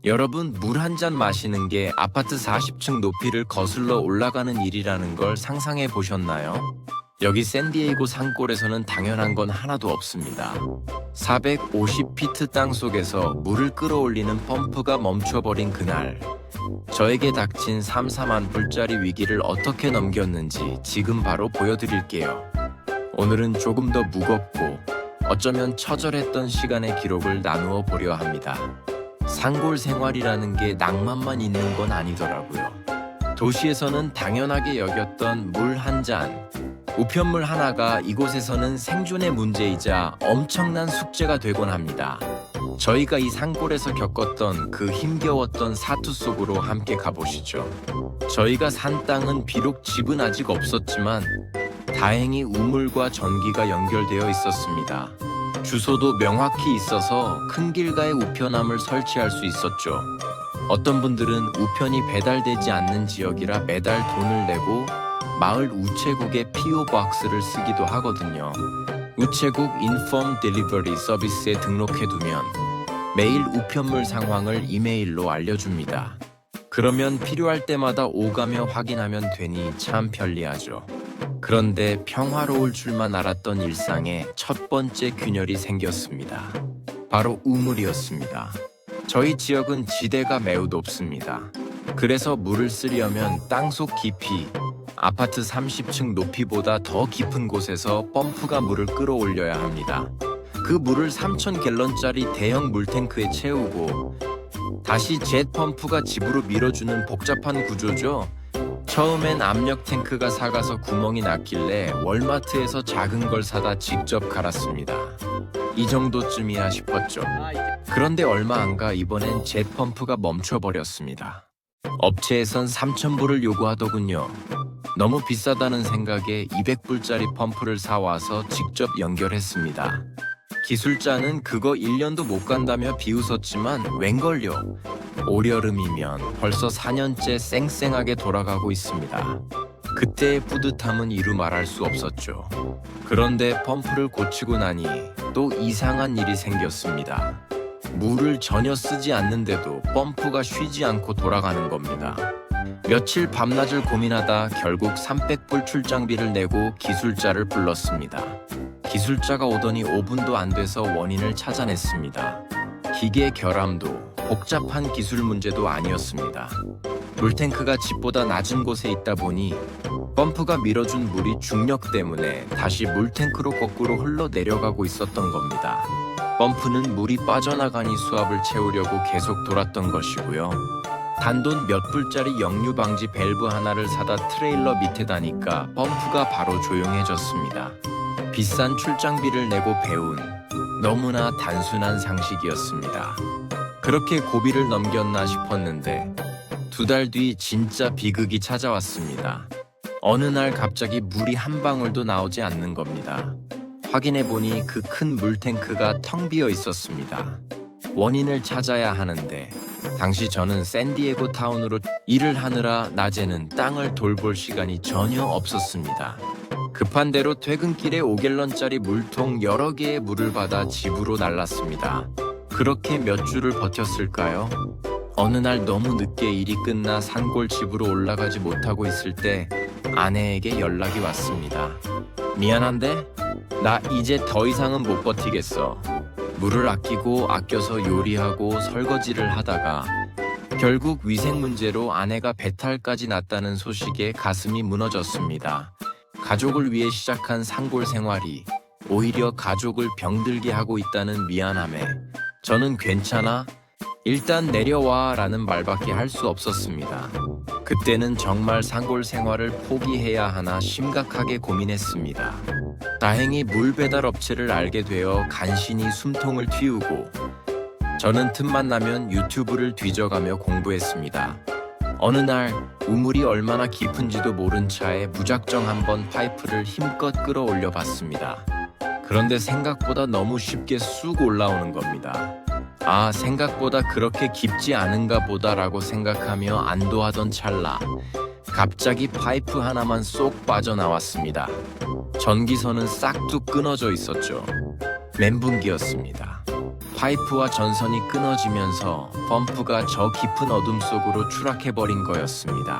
여러분, 물 한 잔 마시는 게 아파트 40층 높이를 거슬러 올라가는 일이라는 걸 상상해 보셨나요? 여기 샌디에이고 산골에서는 당연한 건 하나도 없습니다. 450피트 땅속에서 물을 끌어올리는 펌프가 멈춰버린 그날, 저에게 닥친 삼삼한 불짜리 위기를 어떻게 넘겼는지 지금 바로 보여드릴게요. 오늘은 조금 더 무겁고 어쩌면 처절했던 시간의 기록을 나누어 보려 합니다. 산골 생활이라는 게 낭만만 있는 건 아니더라고요. 도시에서는 당연하게 여겼던 물 한 잔, 우편물 하나가 이곳에서는 생존의 문제이자 엄청난 숙제가 되곤 합니다. 저희가 이 산골에서 겪었던 그 힘겨웠던 사투 속으로 함께 가보시죠. 저희가 산 땅은 비록 집은 아직 없었지만 다행히 우물과 전기가 연결되어 있었습니다. 주소도 명확히 있어서 큰 길가에 우편함을 설치할 수 있었죠. 어떤 분들은 우편이 배달되지 않는 지역이라 매달 돈을 내고 마을 우체국에 PO 박스를 쓰기도 하거든요. 우체국 인폼 딜리버리 서비스에 등록해두면 매일 우편물 상황을 이메일로 알려줍니다. 그러면 필요할 때마다 오가며 확인하면 되니 참 편리하죠. 그런데 평화로울 줄만 알았던 일상에 첫 번째 균열이 생겼습니다. 바로 우물이었습니다. 저희 지역은 지대가 매우 높습니다. 그래서 물을 쓰려면 땅속 깊이, 아파트 30층 높이보다 더 깊은 곳에서 펌프가 물을 끌어올려야 합니다. 그 물을 3,000갤런짜리 대형 물탱크에 채우고 다시 젯 펌프가 집으로 밀어주는 복잡한 구조죠. 처음엔 압력 탱크가 작아서 구멍이 났길래 월마트에서 작은 걸 사다 직접 갈았습니다. 이 정도쯤이야 싶었죠. 그런데 얼마 안 가 이번엔 젯 펌프가 멈춰버렸습니다. 업체에선 3,000불을 요구하더군요. 너무 비싸다는 생각에 200불짜리 펌프를 사와서 직접 연결했습니다. 기술자는 그거 1년도 못 간다며 비웃었지만 웬걸요. 올여름이면 벌써 4년째 쌩쌩하게 돌아가고 있습니다. 그때의 뿌듯함은 이루 말할 수 없었죠. 그런데 펌프를 고치고 나니 또 이상한 일이 생겼습니다. 물을 전혀 쓰지 않는데도 펌프가 쉬지 않고 돌아가는 겁니다. 며칠 밤낮을 고민하다 결국 300불 출장비를 내고 기술자를 불렀습니다. 기술자가 오더니 5분도 안 돼서 원인을 찾아냈습니다. 기계 결함도 복잡한 기술 문제도 아니었습니다. 물탱크가 집보다 낮은 곳에 있다 보니 펌프가 밀어준 물이 중력 때문에 다시 물탱크로 거꾸로 흘러내려가고 있었던 겁니다. 펌프는 물이 빠져나가니 수압을 채우려고 계속 돌았던 것이고요. 단돈 몇 불짜리 역류 방지 밸브 하나를 사다 트레일러 밑에 다니까 펌프가 바로 조용해졌습니다. 비싼 출장비를 내고 배운 너무나 단순한 상식이었습니다. 그렇게 고비를 넘겼나 싶었는데 2달 뒤 진짜 비극이 찾아왔습니다. 어느 날 갑자기 물이 한 방울도 나오지 않는 겁니다. 확인해보니 그 큰 물탱크가 텅 비어 있었습니다. 원인을 찾아야 하는데 당시 저는 샌디에고 타운으로 일을 하느라 낮에는 땅을 돌볼 시간이 전혀 없었습니다. 급한 대로 퇴근길에 5갤런짜리 물통 여러 개의 물을 받아 집으로 날랐습니다. 그렇게 몇 주를 버텼을까요? 어느 날 너무 늦게 일이 끝나 산골 집으로 올라가지 못하고 있을 때 아내에게 연락이 왔습니다. 미안한데? 나 이제 더 이상은 못 버티겠어. 물을 아끼고 아껴서 요리하고 설거지를 하다가 결국 위생 문제로 아내가 배탈까지 났다는 소식에 가슴이 무너졌습니다. 가족을 위해 시작한 산골 생활이 오히려 가족을 병들게 하고 있다는 미안함에 저는 괜찮아? 일단 내려와 라는 말밖에 할 수 없었습니다. 그때는 정말 산골 생활을 포기해야 하나 심각하게 고민했습니다. 다행히 물 배달 업체를 알게 되어 간신히 숨통을 틔우고 저는 틈만 나면 유튜브를 뒤져가며 공부했습니다. 어느 날 우물이 얼마나 깊은지도 모른 차에 무작정 한번 파이프를 힘껏 끌어올려 봤습니다. 그런데 생각보다 너무 쉽게 쑥 올라오는 겁니다. 아, 생각보다 그렇게 깊지 않은가 보다라고 생각하며 안도하던 찰나 갑자기 파이프 하나만 쏙 빠져나왔습니다. 전기선은 싹둑 끊어져 있었죠. 멘붕기였습니다. 파이프와 전선이 끊어지면서 펌프가 저 깊은 어둠 속으로 추락해버린 거였습니다.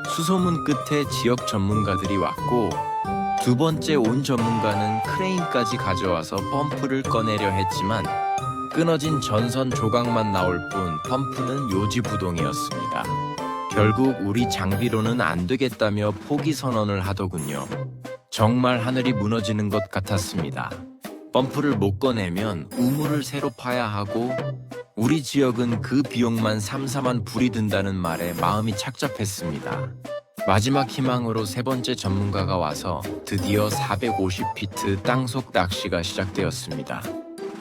수소문 끝에 지역 전문가들이 왔고 두 번째 온 전문가는 크레인까지 가져와서 펌프를 꺼내려 했지만 끊어진 전선 조각만 나올 뿐 펌프는 요지부동이었습니다. 결국 우리 장비로는 안 되겠다며 포기 선언을 하더군요. 정말 하늘이 무너지는 것 같았습니다. 펌프를 못 꺼내면 우물을 새로 파야 하고 우리 지역은 그 비용만 삼삼한 불이 든다는 말에 마음이 착잡했습니다. 마지막 희망으로 세 번째 전문가가 와서 드디어 450피트 땅속 낚시가 시작되었습니다.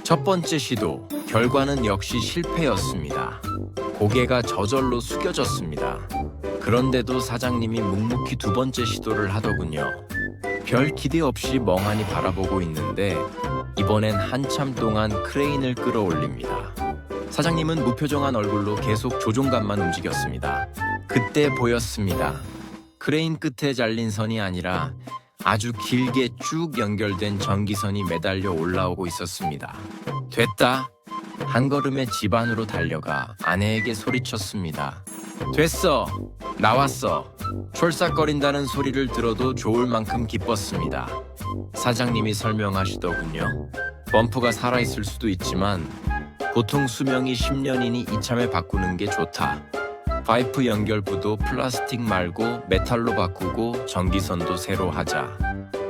첫 번째 시도, 결과는 역시 실패였습니다. 고개가 저절로 숙여졌습니다. 그런데도 사장님이 묵묵히 두 번째 시도를 하더군요. 별 기대 없이 멍하니 바라보고 있는데 이번엔 한참 동안 크레인을 끌어올립니다. 사장님은 무표정한 얼굴로 계속 조종간만 움직였습니다. 그때 보였습니다. 크레인 끝에 잘린 선이 아니라 아주 길게 쭉 연결된 전기선이 매달려 올라오고 있었습니다. 됐다! 한 걸음에 집 안으로 달려가 아내에게 소리쳤습니다. 됐어! 나왔어! 촐싹거린다는 소리를 들어도 좋을 만큼 기뻤습니다. 사장님이 설명하시더군요. 펌프가 살아있을 수도 있지만 보통 수명이 10년이니 이참에 바꾸는 게 좋다. 파이프 연결부도 플라스틱 말고 메탈로 바꾸고 전기선도 새로 하자.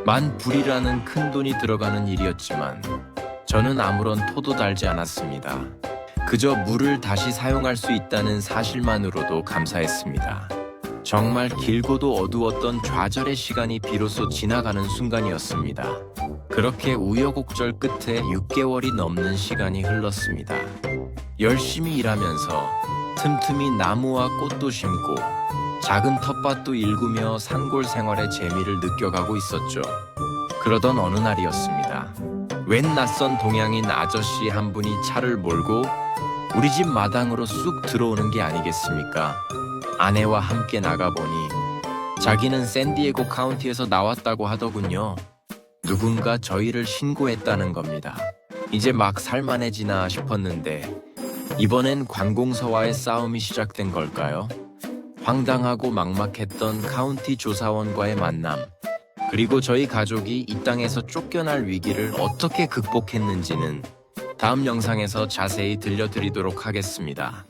만 불이라는 큰 돈이 들어가는 일이었지만 저는 아무런 토도 달지 않았습니다. 그저 물을 다시 사용할 수 있다는 사실만으로도 감사했습니다. 정말 길고도 어두웠던 좌절의 시간이 비로소 지나가는 순간이었습니다. 그렇게 우여곡절 끝에 6개월이 넘는 시간이 흘렀습니다. 열심히 일하면서 틈틈이 나무와 꽃도 심고 작은 텃밭도 일구며 산골 생활의 재미를 느껴가고 있었죠. 그러던 어느 날이었습니다. 웬 낯선 동양인 아저씨 한 분이 차를 몰고 우리 집 마당으로 쑥 들어오는 게 아니겠습니까? 아내와 함께 나가보니 자기는 샌디에고 카운티에서 나왔다고 하더군요. 누군가 저희를 신고했다는 겁니다. 이제 막 살만해지나 싶었는데 이번엔 관공서와의 싸움이 시작된 걸까요? 황당하고 막막했던 카운티 조사원과의 만남, 그리고 저희 가족이 이 땅에서 쫓겨날 위기를 어떻게 극복했는지는 다음 영상에서 자세히 들려드리도록 하겠습니다.